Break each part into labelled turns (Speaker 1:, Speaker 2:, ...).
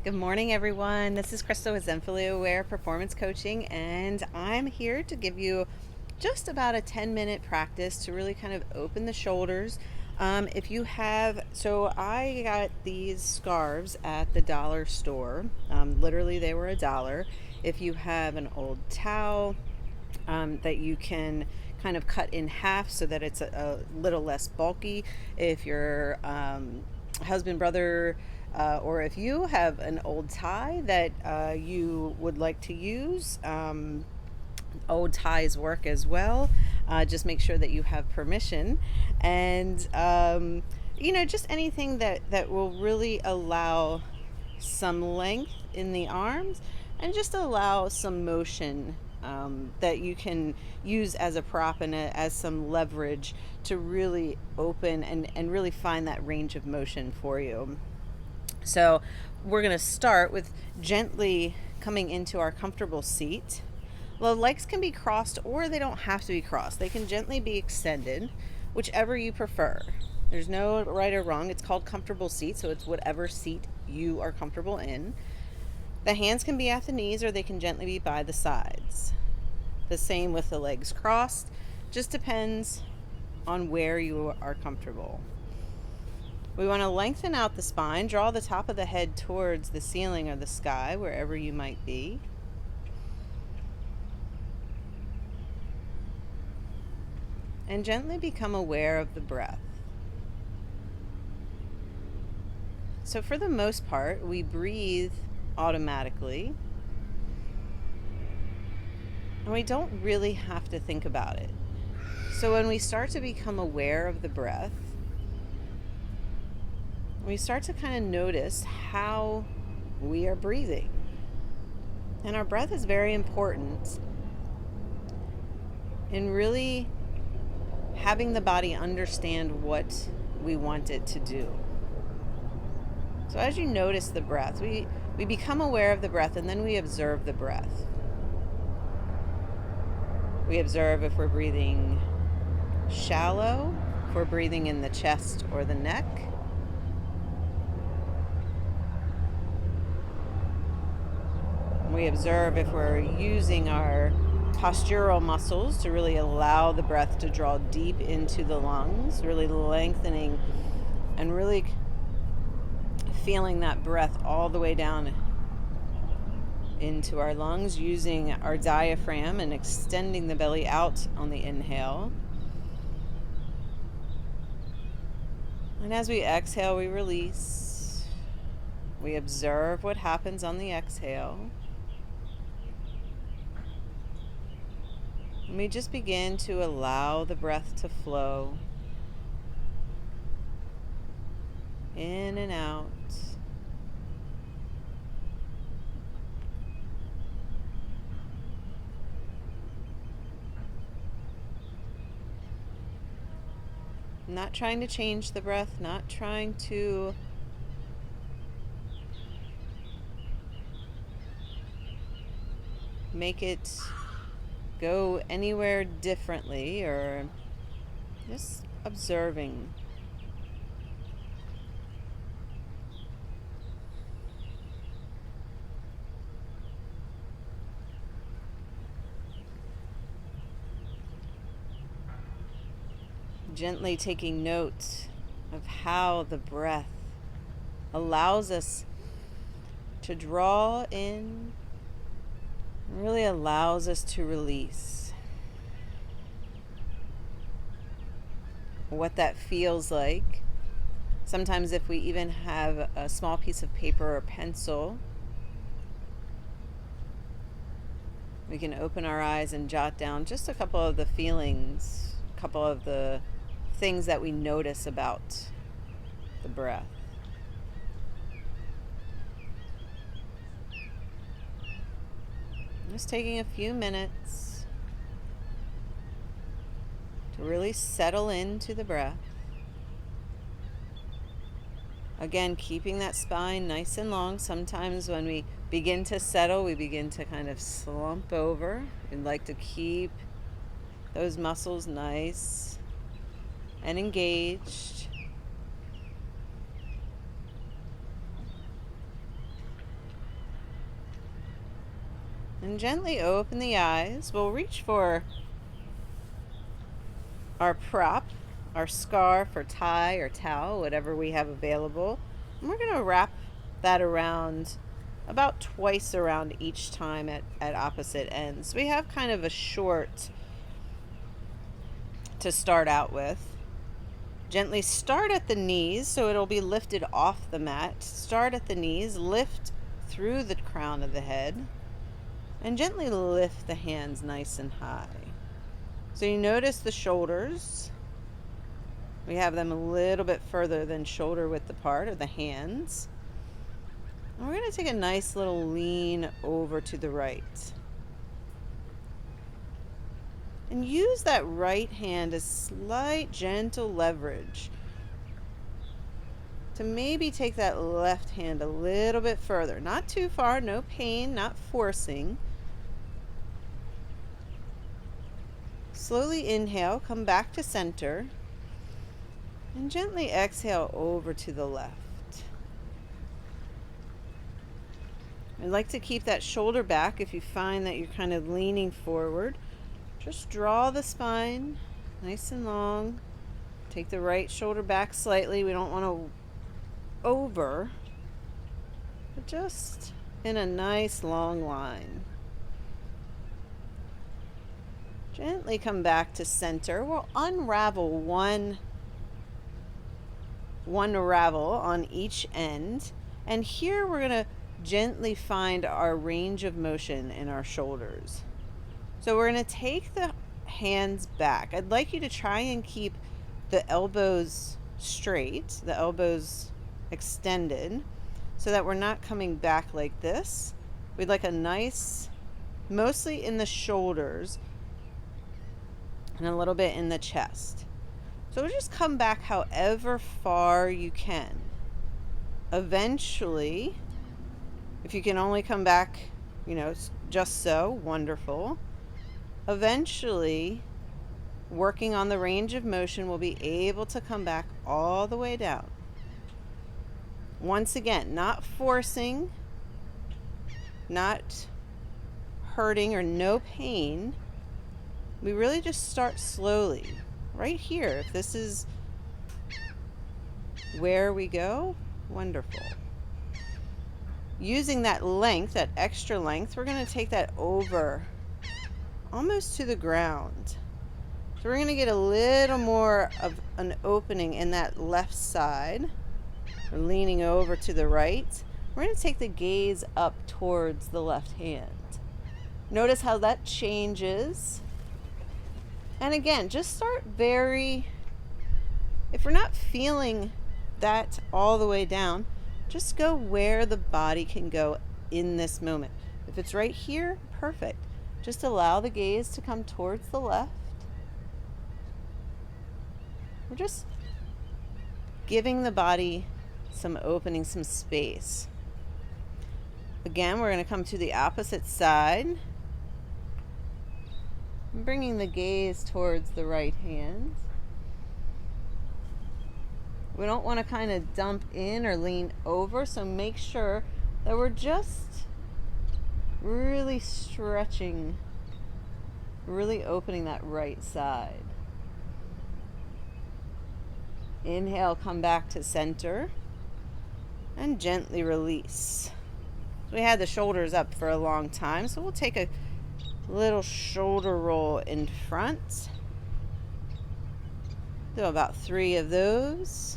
Speaker 1: Good morning, everyone. This is Crystal with Zenfully Aware Performance Coaching, and I'm here to give you just about a 10-minute practice to really kind of open the shoulders. If you have, so I got these scarves at the dollar store. Literally, they were $1. If you have an old towel that you can kind of cut in half so that it's a little less bulky, if your husband, brother, or if you have an old tie that you would like to use, old ties work as well. Just make sure that you have permission. And, just anything that will really allow some length in the arms and just allow some motion that you can use as a prop and as some leverage to really open and really find that range of motion for you. So we're going to start with gently coming into our comfortable seat. The legs can be crossed or they don't have to be crossed. They can gently be extended, whichever you prefer. There's no right or wrong. It's called comfortable seat, so it's whatever seat you are comfortable in. The hands can be at the knees or they can gently be by the sides. The same with the legs crossed. Just depends on where you are comfortable. We want to lengthen out the spine, draw the top of the head towards the ceiling or the sky, wherever you might be. And gently become aware of the breath. So for the most part, we breathe automatically, and we don't really have to think about it. So when we start to become aware of the breath, we start to kind of notice how we are breathing. And our breath is very important in really having the body understand what we want it to do. So as you notice the breath, we become aware of the breath, and then we observe the breath. We observe if we're breathing shallow, if we're breathing in the chest or the neck. We observe if we're using our postural muscles to really allow the breath to draw deep into the lungs, really lengthening and really feeling that breath all the way down into our lungs, using our diaphragm and extending the belly out on the inhale. And as we exhale, we release. We observe what happens on the exhale. And we just begin to allow the breath to flow in and out. Not trying to change the breath, not trying to make it go anywhere differently, or just observing. Gently taking note of how the breath allows us to draw in, really allows us to release. What that feels like. Sometimes if we even have a small piece of paper or pencil, we can open our eyes and jot down just a couple of the feelings, a couple of the things that we notice about the breath. Just taking a few minutes to really settle into the breath. Again, keeping that spine nice and long. Sometimes when we begin to settle, we begin to kind of slump over. We'd like to keep those muscles nice and engaged. And gently open the eyes. We'll reach for our prop, our scarf or tie or towel, whatever we have available. And we're going to wrap that around about twice around each time at opposite ends. We have kind of a short to start out with. Gently start at the knees so it'll be lifted off the mat. Start at the knees, lift through the crown of the head, and gently lift the hands nice and high. So you notice the shoulders. We have them a little bit further than shoulder width apart, or the hands. And we're going to take a nice little lean over to the right. And use that right hand as slight, gentle leverage to maybe take that left hand a little bit further. Not too far, no pain, not forcing. Slowly inhale, come back to center, and gently exhale over to the left. I'd like to keep that shoulder back if you find that you're kind of leaning forward. Just draw the spine nice and long. Take the right shoulder back slightly. We don't want to over, but just in a nice long line. Gently come back to center. We'll unravel one ravel on each end. And here we're going to gently find our range of motion in our shoulders. So we're going to take the hands back. I'd like you to try and keep the elbows straight, the elbows extended, so that we're not coming back like this. We'd like a nice, mostly in the shoulders and a little bit in the chest. So we'll just come back however far you can. Eventually, if you can only come back, just so, wonderful. Eventually, working on the range of motion, we'll be able to come back all the way down. Once again, not forcing, not hurting or no pain. We really just start slowly. Right here, if this is where we go, wonderful. Using that length, that extra length, we're going to take that over almost to the ground. So we're going to get a little more of an opening in that left side. We're leaning over to the right. We're going to take the gaze up towards the left hand. Notice how that changes. And again, just start if we're not feeling that all the way down, just go where the body can go in this moment. If it's right here, perfect. Just allow the gaze to come towards the left. We're just giving the body some opening, some space. Again, we're going to come to the opposite side. I'm bringing the gaze towards the right hand. We don't want to kind of dump in or lean over, so make sure that we're just really stretching, really opening that right side. Inhale, come back to center, and gently release. We had the shoulders up for a long time, so we'll take a little shoulder roll in front. Do about 3 of those.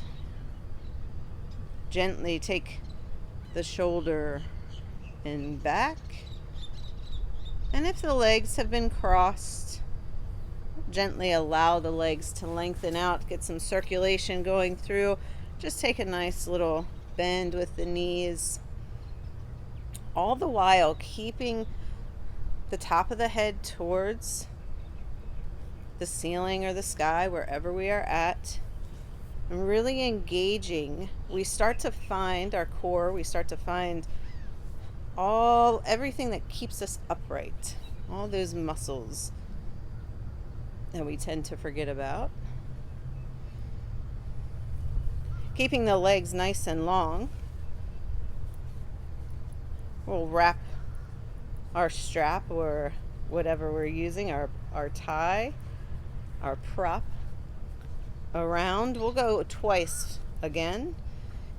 Speaker 1: Gently take the shoulder in back. And if the legs have been crossed, gently allow the legs to lengthen out, get some circulation going through. Just take a nice little bend with the knees. All the while keeping the top of the head towards the ceiling or the sky, wherever we are at. And really engaging. We start to find our core. We start to find everything that keeps us upright. All those muscles that we tend to forget about. Keeping the legs nice and long. We'll wrap our strap or whatever we're using, our tie, our prop around. We'll go twice again.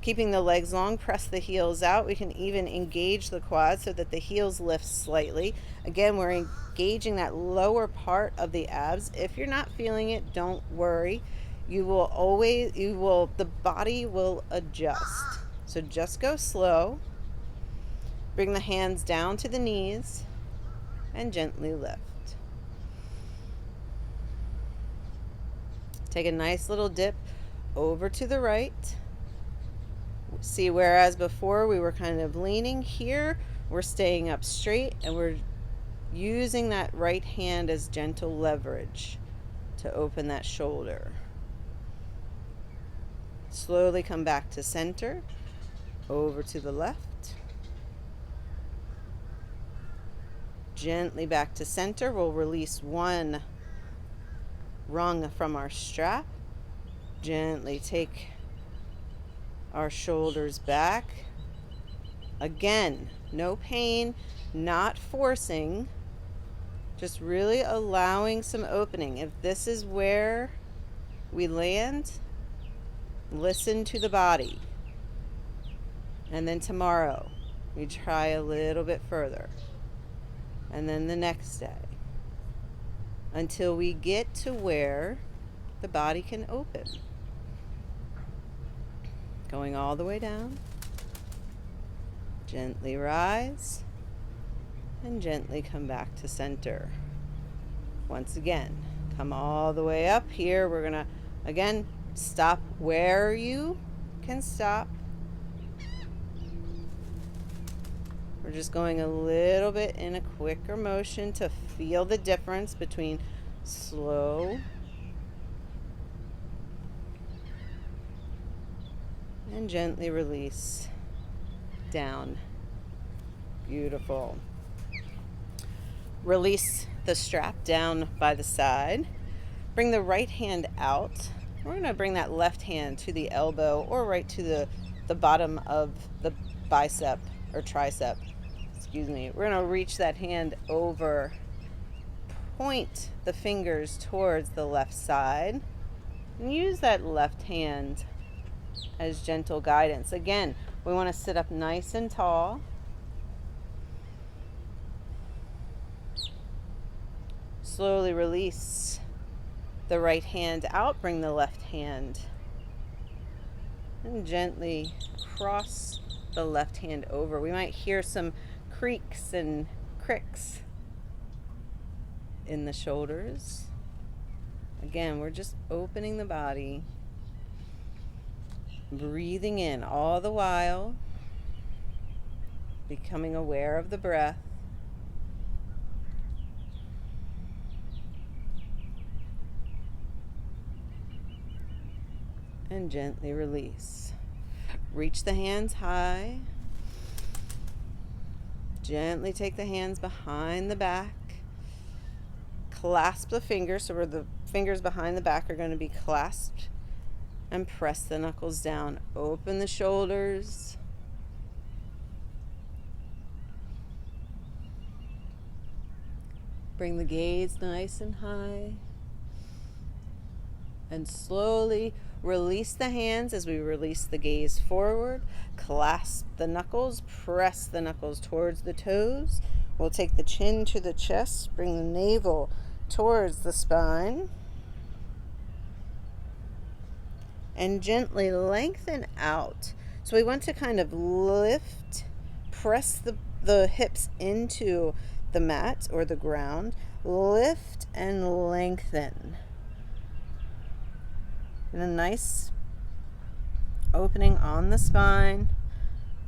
Speaker 1: Keeping the legs long, press the heels out. We can even engage the quads so that the heels lift slightly. Again, we're engaging that lower part of the abs. If you're not feeling it, don't worry. The body will adjust. So just go slow. Bring the hands down to the knees and gently lift. Take a nice little dip over to the right. See, whereas before we were kind of leaning, here we're staying up straight and we're using that right hand as gentle leverage to open that shoulder. Slowly come back to center, over to the left. Gently back to center. We'll release one rung from our strap. Gently take our shoulders back. Again, no pain, not forcing, just really allowing some opening. If this is where we land, listen to the body. And then tomorrow, we try a little bit further. And then the next day. Until we get to where the body can open. Going all the way down. Gently rise. And gently come back to center. Once again, come all the way up here. We're going to, again, stop where you can stop. We're just going a little bit in a quicker motion to feel the difference between slow and gently release down. Beautiful. Release the strap down by the side. Bring the right hand out. We're going to bring that left hand to the elbow or right to the bottom of the bicep or tricep. Excuse me. We're going to reach that hand over. Point the fingers towards the left side. And use that left hand as gentle guidance. Again, we want to sit up nice and tall. Slowly release the right hand out. Bring the left hand. And gently cross the left hand over. We might hear some creaks and cricks in the shoulders. Again, we're just opening the body. Breathing in all the while. Becoming aware of the breath. And gently release. Reach the hands high. Gently take the hands behind the back. Clasp the fingers, so where the fingers behind the back are going to be clasped. And press the knuckles down. Open the shoulders. Bring the gaze nice and high. And slowly release the hands as we release the gaze forward. Clasp the knuckles. Press the knuckles towards the toes. We'll take the chin to the chest. Bring the navel towards the spine. And gently lengthen out. So we want to kind of lift, press the hips into the mat or the ground. Lift and lengthen. And a nice opening on the spine.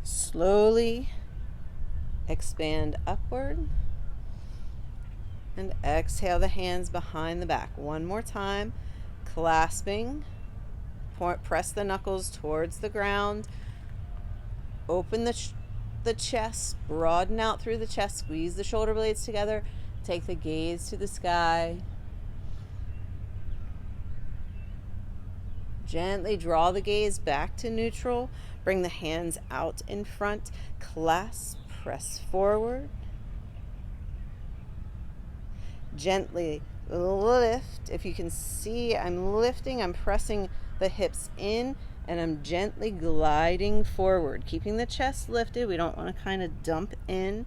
Speaker 1: Slowly expand upward. And exhale the hands behind the back. One more time. Clasping. Press the knuckles towards the ground. Open the chest. Broaden out through the chest. Squeeze the shoulder blades together. Take the gaze to the sky. Gently draw the gaze back to neutral. Bring the hands out in front. Clasp. Press forward. Gently lift. If you can see, I'm lifting, I'm pressing the hips in, and I'm gently gliding forward, keeping the chest lifted. We don't want to kind of dump in.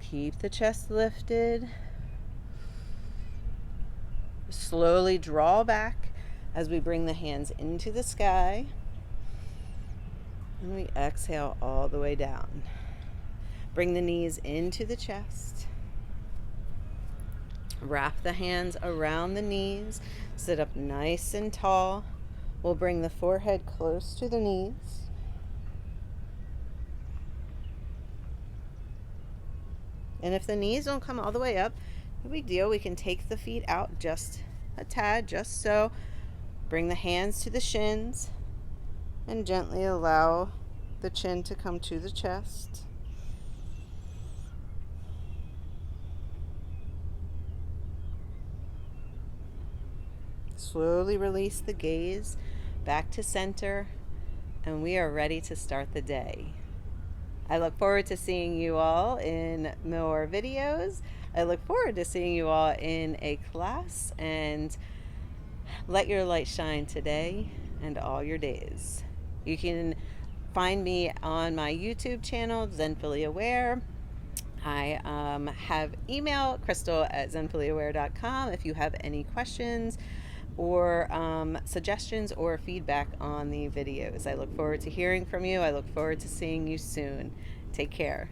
Speaker 1: Keep the chest lifted. Slowly draw back as we bring the hands into the sky. And we exhale all the way down. Bring the knees into the chest. Wrap the hands around the knees. Sit up nice and tall. We'll bring the forehead close to the knees. And if the knees don't come all the way up, no big deal. We can take the feet out just a tad, just so. Bring the hands to the shins and gently allow the chin to come to the chest. Slowly release the gaze back to center, and we are ready to start the day. I look forward to seeing you all in more videos. I look forward to seeing you all in a class, and let your light shine today and all your days. You can find me on my YouTube channel, Zenfully Aware. I have email, crystal@zenfullyaware.com, if you have any questions or suggestions or feedback on the videos. I look forward to hearing from you. I look forward to seeing you soon. Take care.